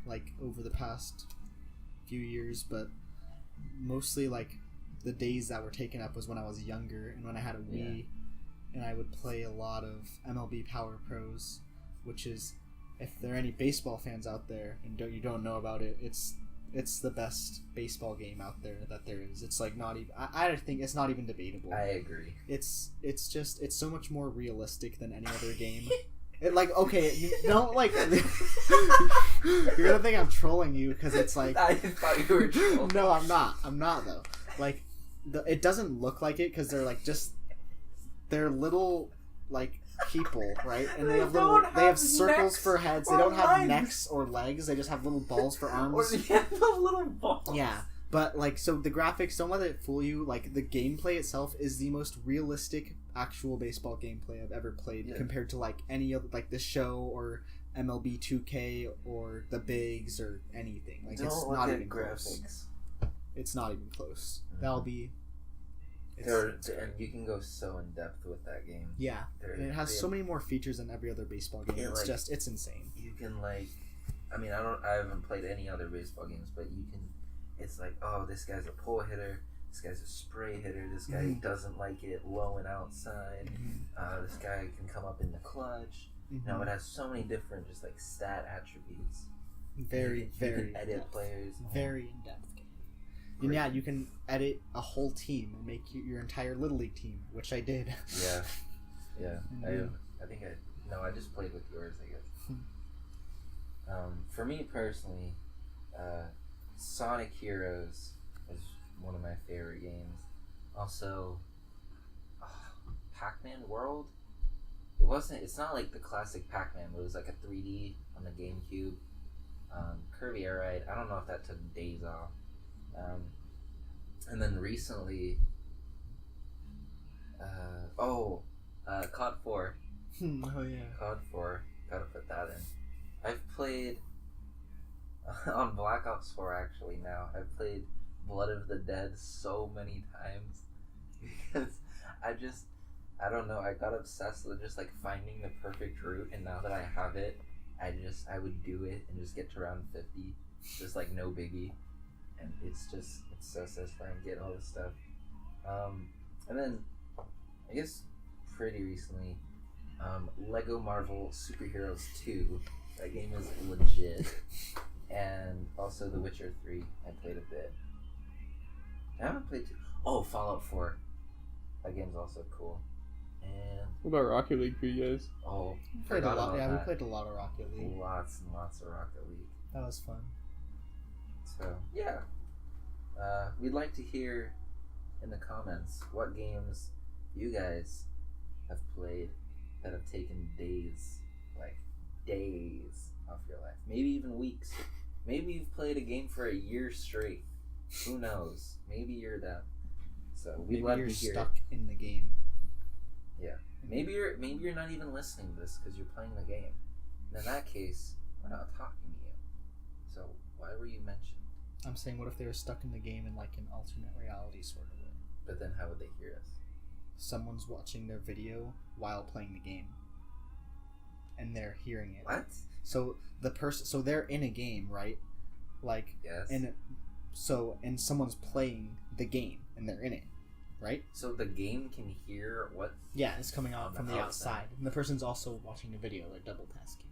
like over the past few years, but mostly like the days that were taken up was when I was younger and when I had a Wii, and I would play a lot of MLB Power Pros, which is, if there are any baseball fans out there and you don't know about it, it's the best baseball game out there that there is. It's like not even. I think it's not even debatable. I agree. It's just it's so much more realistic than any other game. It like okay, you don't like. You're gonna think I'm trolling you because it's like. I thought you were trolling. No, I'm not. I'm not though. Like, it doesn't look like it because they're like just they're little like people, right? And they have little. They have circles for heads. They don't have necks or legs. They just have little balls for Or arms. they have the little balls. Yeah. But like, so the graphics, don't let it fool you. Like, the gameplay itself is the most realistic actual baseball gameplay I've ever played compared to like any other, like the show or MLB 2K or the Bigs or anything. Like, it's Don't not look even at close. graphics. It's not even close. That'll be. And you can go so in depth with that game. Yeah, and it has so many more features than every other baseball game. Yeah, It's like- just, it's insane. You can like, I mean, I haven't played any other baseball games, but you can. It's like, oh, this guy's a pull hitter. This guy's a spray hitter. This guy doesn't like it low and outside. This guy can come up in the clutch. No, it has so many different just like stat attributes. Very, you very can edit in-depth. players. Very in depth game. And yeah, you can edit a whole team and make your entire Little League team, which I did. Yeah. Mhm. I think I just played with yours, I guess. For me personally, Sonic Heroes is one of my favorite games. Also, Pac-Man World. It's not like the classic Pac-Man, but it was like a 3D on the GameCube. Kirby Air Ride. I don't know if that took days off. And then recently, COD 4. Oh yeah. COD 4. Gotta put that in. I've played on Black Ops 4 actually now. I've played Blood of the Dead so many times because I don't know, I got obsessed with just like finding the perfect route, and now that I have it, I would do it and just get to round 50, just like no biggie, and it's so satisfying to get all this stuff. And then I guess pretty recently, Lego Marvel Superheroes 2. That game is legit. And also The Witcher 3. I played a bit. I haven't played Fallout 4. That game's also cool. And What about Rocket League for you guys? Oh, We played a forgot lot. about Yeah, we that. played a lot of Rocket League. Lots and lots of Rocket League. That was fun. So yeah, we'd like to hear in the comments what games you guys have played that have taken days, like days, off your life. Maybe even weeks. Maybe you've played a game for a year straight. Who knows? Maybe you're them. So we'd Maybe love you're to hear. stuck in the game. Yeah. Maybe you're not even listening to this because you're playing the game. And in that case, we're not talking to you. So why were you mentioned? I'm saying, what if they were stuck in the game in like an alternate reality sort of way? But then how would they hear us? Someone's watching their video while playing the game, and they're hearing it. What? So the person, so they're in a game, right? Like, Yes. and someone's playing the game, and they're in it, right? So the game can hear what? Yeah, it's coming out On from the the outside. outside, and the person's also watching the video. They're double tasking,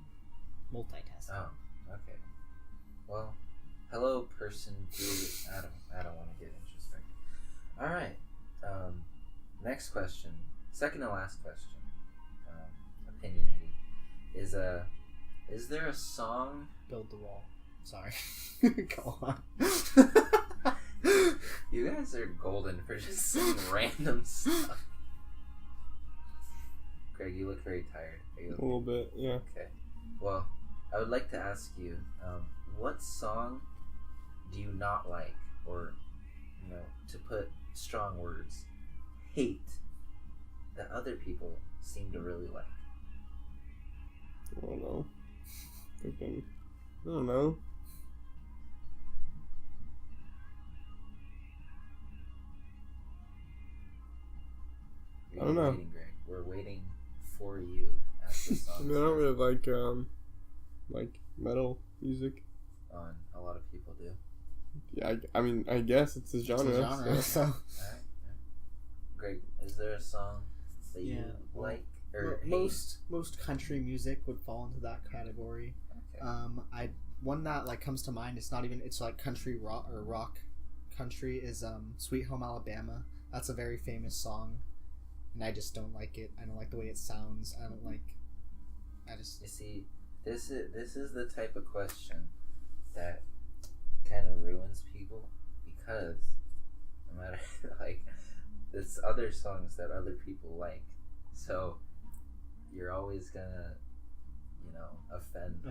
multitasking. Oh, okay. Well, hello, person two. I don't want to get introspective. All right. Next question, second to last question. Opinionated is there a song? Build the wall. Sorry. Go on. You guys are golden for just saying random stuff. Greg, you look very tired. Are you A okay? little bit, yeah. Okay. Well, I would like to ask you, what song do you not like, or, to put strong words, hate, that other people seem to really like? I don't know. Freaking, I don't know. I don't know. Waiting, Greg. We're waiting for you as the I song mean, I don't really like metal music. on. A lot of people do. Yeah, I mean, I guess it's a genre. It's a genre, so. Alright. Yeah. Greg, is there a song that you Yeah, well, like or hate? most country music would fall into that category. Okay. One that like comes to mind. It's not even. It's like country rock or rock country is "Sweet Home Alabama." That's a very famous song, and I just don't like it. I don't like the way it sounds. You see, this is the type of question that kind of ruins people, because no matter like it's other songs that other people like, so you're always gonna offend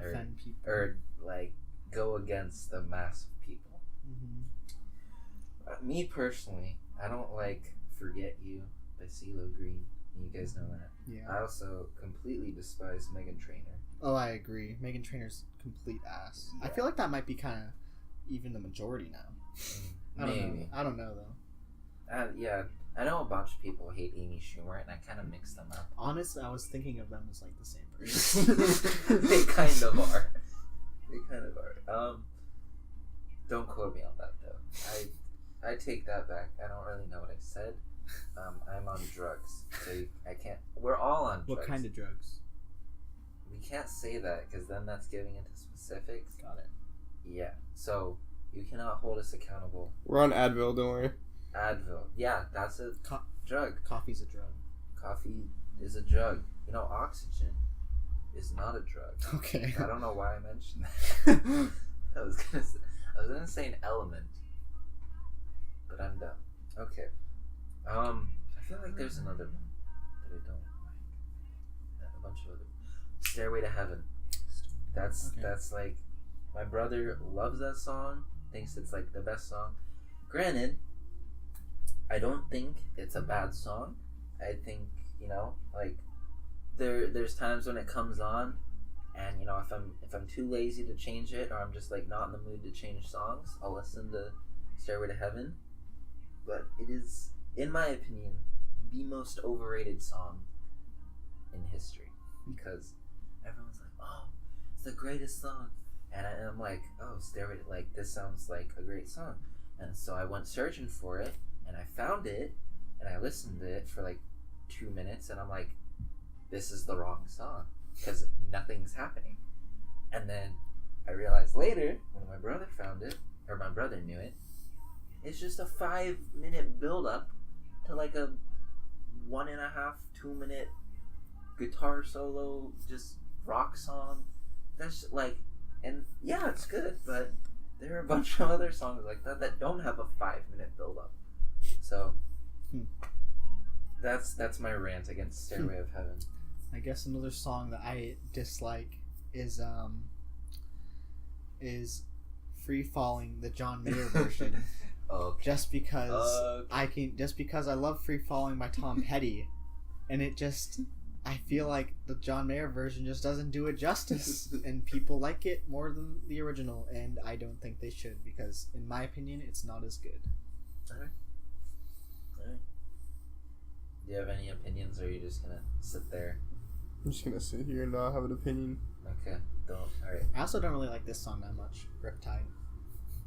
people. or like go against the mass of people. Mm-hmm. Me personally, I don't like "Forget You" by CeeLo Green. You guys know that. Yeah. I also completely despise Meghan Trainor. Oh, I agree. Meghan Trainor's complete ass. I Yeah. feel like that might be kind of even the majority now. Maybe. I don't know though. Yeah, I know a bunch of people hate Amy Schumer, and I kind of mix them up. Honestly, I was thinking of them as like the same person. They kind of are. They kind of are. Don't quote me on that though. I take that back. I don't really know what I said. I'm on drugs. So I can't. We're all on drugs. What kind of drugs? We can't say that because then that's giving into specifics. Got it. Yeah. So you cannot hold us accountable. We're on Advil, don't worry. Advil. Yeah, that's a drug. Coffee's a drug. Coffee is a drug. Oxygen is not a drug. Okay. I don't know why I mentioned that. I was gonna say an element, but I'm dumb. Okay. I feel like there's another one that I don't like. A bunch of other. "Stairway to Heaven." That's like, my brother loves that song. Thinks it's like the best song. Granted, I don't think it's a bad song. I think like there's times when it comes on, and if I'm too lazy to change it, or I'm just like not in the mood to change songs, I'll listen to "Stairway to Heaven." But it is, in my opinion, the most overrated song in history, because everyone's like, "Oh, it's the greatest song," and I'm like, "Oh, Stairway," like, this sounds like a great song. And so I went searching for it, and I found it, and I listened to it for like 2 minutes, and I'm like, this is the wrong song, because nothing's happening. And then I realized later, when my brother found it, or my brother knew it, it's just a 5-minute build up to like a 1.5-2 minute guitar solo, just rock song. That's like, and yeah, it's good, but there are a bunch of other songs like that that don't have a 5-minute build up. So that's my rant against Stairway of Heaven. I guess another song that I dislike is Free Falling, the John Mayer version. Okay. Just because I love Free Falling by Tom Petty, and I feel like the John Mayer version just doesn't do it justice, and people like it more than the original, and I don't think they should, because in my opinion, it's not as good. Alright. Do you have any opinions, or are you just gonna sit there? I'm just gonna sit here and not have an opinion. Okay, don't. Alright. I also don't really like this song that much, Riptide.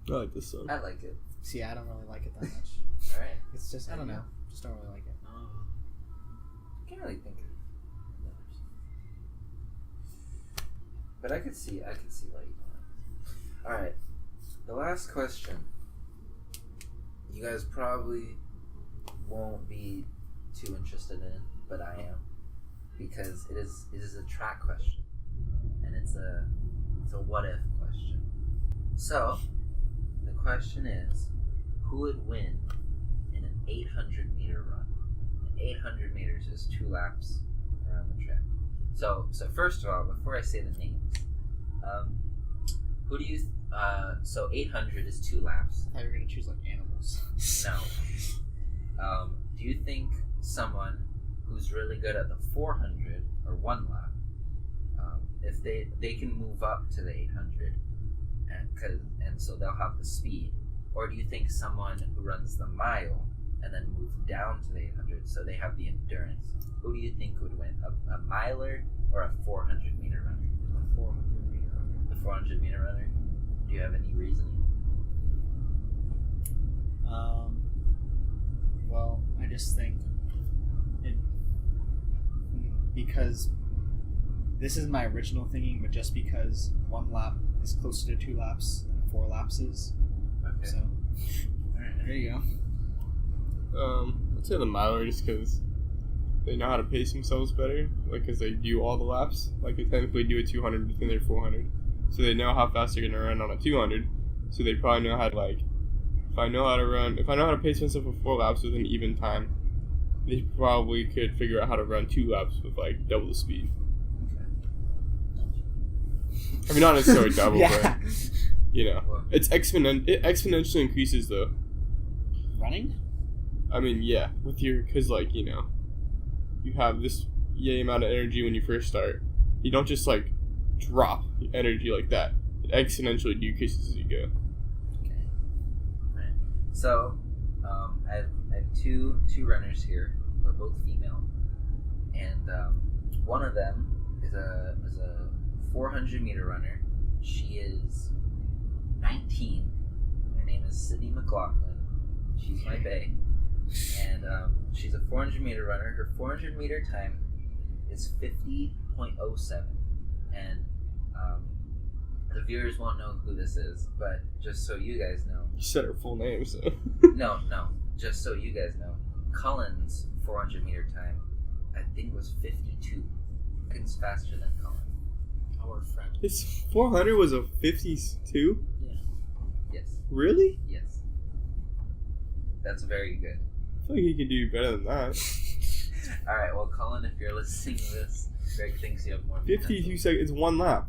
I like this song. I like it. See, I don't really like it that much. Alright. It's just, I don't know, just don't really like it. I can't really think of others. But I could see why you don't. Alright. The last question. You guys probably won't be too interested in, but I am. Because it is a track question. And it's a what if question. So the question is, who would win in an 800-meter run? And 800 meters is 2 laps around the track. So first of all, before I say the names, who do you? So 800 is 2 laps. I thought you were gonna choose like animals. No. Do you think someone who's really good at the 400 or 1 lap, if they can move up to the 800, and so they'll have the speed, or do you think someone who runs the mile and then move down to the 800 so they have the endurance? Who do you think would win, a miler or a 400-meter runner? A 400-meter runner. The 400-meter runner. Do you have any reasoning? Well, I just think because this is my original thinking, but just because 1 lap is closer to 2 laps than 4 laps is. Okay. So, alright, there you go. I'd say the miler just because they know how to pace themselves better, like because they do all the laps. Like they technically do a 200 within their 400, so they know how fast they're gonna run on a 200. So they probably know how to if I know how to pace myself for 4 laps with an even time, they probably could figure out how to run 2 laps with like double the speed. I mean, not necessarily double, Yeah. but you know, it exponentially increases though. Running? I mean, yeah, because you have this yay amount of energy when you first start. You don't just drop energy like that. It exponentially decreases as you go. Okay. Right. So, I have two runners here who are both female, and one of them is a 400-meter runner. She is 19. Her name is Sydney McLaughlin. She's my bae. And she's a 400-meter runner. Her 400-meter time is 50.07. And the viewers won't know who this is, but just so you guys know. You said her full name, so. No. Just so you guys know. Cullen's 400-meter time, I think, was 52. It's faster than Cullen. Our friend. His 400 was a 52? Yeah. Yes. Really? Yes. That's very good. I feel like he could do better than that. Alright, well, Cullen, if you're listening to this, Greg thinks you have more. 52 seconds, 1 lap.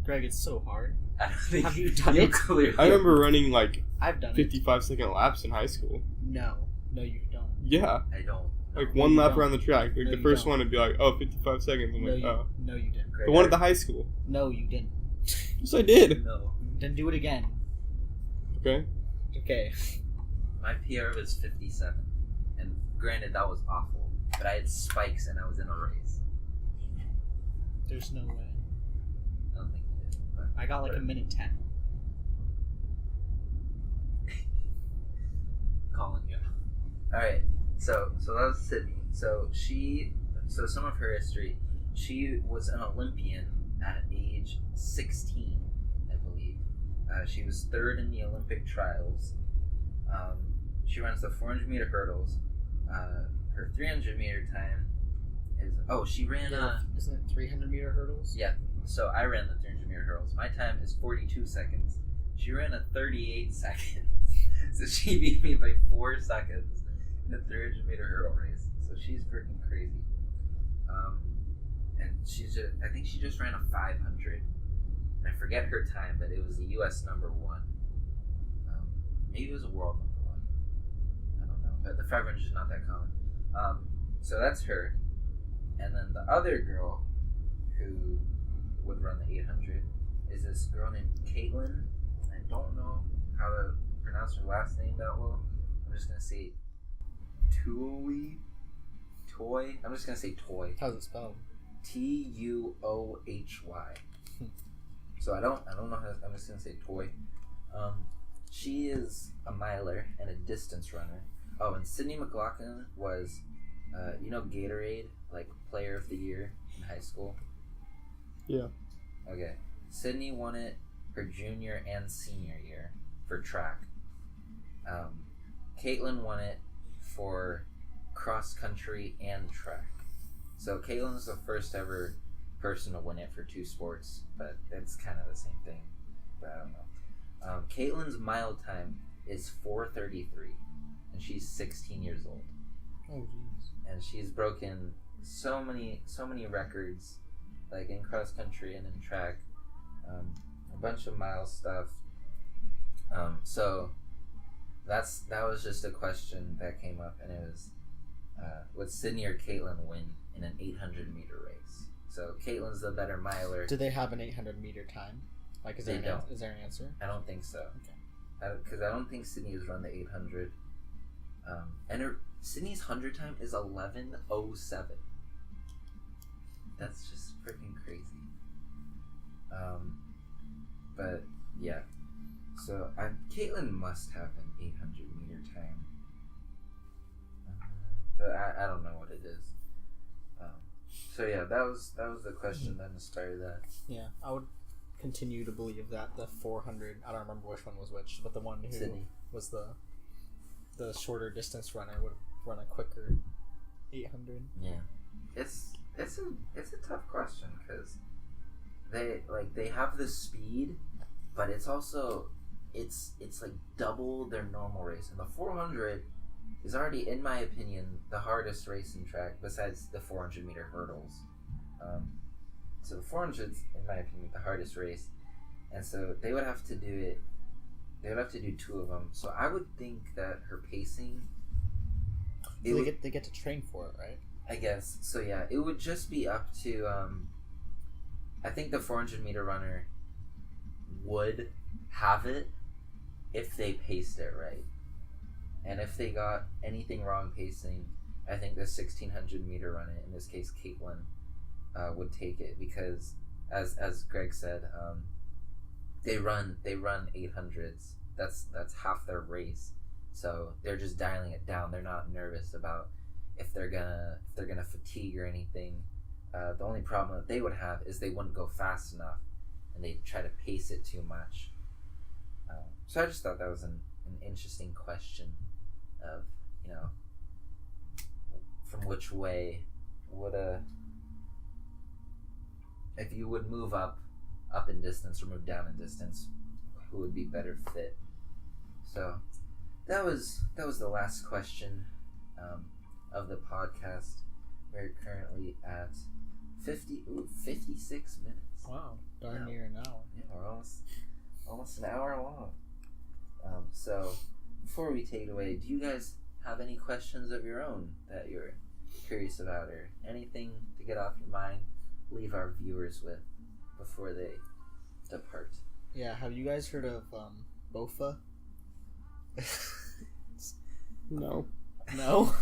Greg, it's so hard. I don't think Have you done you it? Clearly I remember running I've done 55-second laps in high school. No, you don't. Yeah. I don't. One lap don't. around the track. No, the you first don't. one would be 55 seconds. I'm No, oh. you didn't. Greg, The one at the high school. No, you didn't. Yes, I did. No. Then do it again. Okay. Okay. My PR was 57. And granted, that was awful. But I had spikes and I was in a race. There's no way. I don't think you did. But I got like a minute 10. Colin, yeah. Alright, so that was Sydney. So some of her history, she was an Olympian at age 16, I believe. She was 3rd in the Olympic trials. She runs the 400-meter hurdles. Her 300-meter time is Oh, she ran Isn't it 300-meter hurdles? Yeah. So I ran the 300-meter hurdles. My time is 42 seconds. She ran a 38 seconds. So she beat me by 4 seconds in the 300-meter hurdle race. So she's freaking crazy. And I think she just ran a 500. And I forget her time, but it was a U.S. number 1. Maybe it was a world number 1. I don't know. But the 500 is not that common. So that's her. And then the other girl who would run the 800 is this girl named Caitlin. I don't know how to pronounce her last name that well. I'm just going to say Toy. I'm just going to say Toy. How's it spelled? Tuohy. So I don't know how I'm just going to say Toy. She is a miler and a distance runner. Oh, and Sydney McLaughlin was, Gatorade, like Player of the Year in high school. Yeah. Okay. Sydney won it her junior and senior year for track. Caitlin won it for cross country and track. So Caitlin's the first ever person to win it for 2 sports, but it's kind of the same thing. But I don't know. Caitlin's mile time is 4:33, and she's 16 years old. Oh, jeez. And she's broken so many records, like in cross country and in track, a bunch of mile stuff. So that was just a question that came up, and it was, would Sydney or Caitlin win in an 800-meter race? So Caitlin's the better miler. Do they have an 800-meter time? Like, is there an answer? I don't think so. Okay. Because I don't think Sydney has run the 800. And Sydney's 100 time is 11:07. That's just freaking crazy. But yeah, so Caitlin must have an 800-meter time, but I don't know what it is. So yeah, that was the question that started that. Yeah, I would continue to believe that the 400. I don't remember which one was which, but the one who Sydney was the shorter distance runner would run a quicker 800. Yeah, it's a tough question because they have the speed, but it's also it's like double their normal race, and the 400 is already, in my opinion, the hardest race in track besides the 400-meter hurdles. So the 400 is, in my opinion, the hardest race, and so they would have to do it. They would have to do 2 of them. So I would think that her pacing. They get to train for it, right? I guess so. Yeah, it would just be up to. I think the 400-meter runner would have it if they paced it right, and if they got anything wrong pacing, I think the 1600-meter runner, in this case Caitlin, would take it, because as Greg said, they run 800s. That's half their race, so they're just dialing it down. They're not nervous about if they're gonna fatigue or anything. The only problem that they would have is they wouldn't go fast enough, and they'd try to pace it too much. So I just thought that was an interesting question of, from which way would if you would move up in distance or move down in distance, who would be better fit? So that was the last question of the podcast. We're currently at 56 minutes. Wow, darn near an hour. Yeah, we're almost an hour long. So before we take it away, do you guys have any questions of your own that you're curious about, or anything to get off your mind, leave our viewers with before they depart? Yeah, have you guys heard of BOFA? No. No?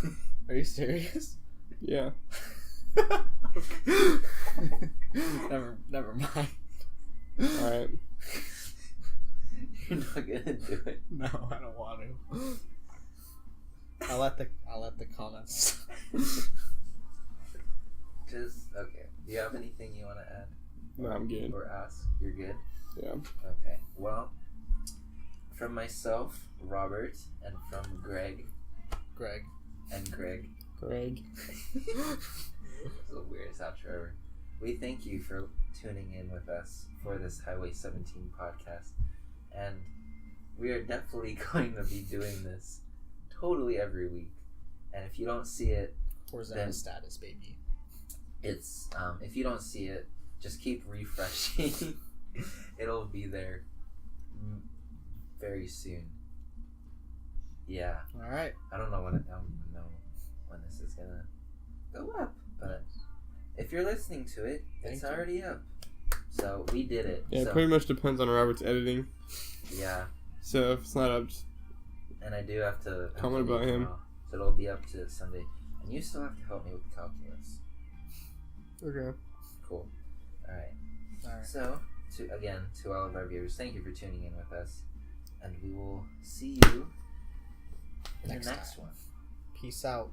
Are you serious? Yeah. Never mind. Alright. You're not gonna do it. No, I don't want to. I'll let the comments. Just okay. Do you have anything you want to add? No, I'm good. Or ask? You're good? Yeah. Okay. Well, from myself, Robert, and from Greg. Greg. And Greg. Greg. It's a weird forever. We thank you for tuning in with us for this Highway 17 podcast. And we are definitely going to be doing this totally every week. And if you don't see it, Horizontal status, baby. it's if you don't see it, just keep refreshing. It'll be there very soon. Yeah. All right. I don't know when this is gonna go up, but if you're listening to it, it's Thank you. already up. So we did it. Yeah, so, it pretty much depends on Robert's editing. Yeah, So if it's not up, just and I do have to Comment leave about him. tomorrow, so it'll be up to Sunday. And you still have to help me with calculus. okay. Cool. All right. All right. So to all of our viewers, thank you for tuning in with us, and we will see you in Next the next time. one. Peace out.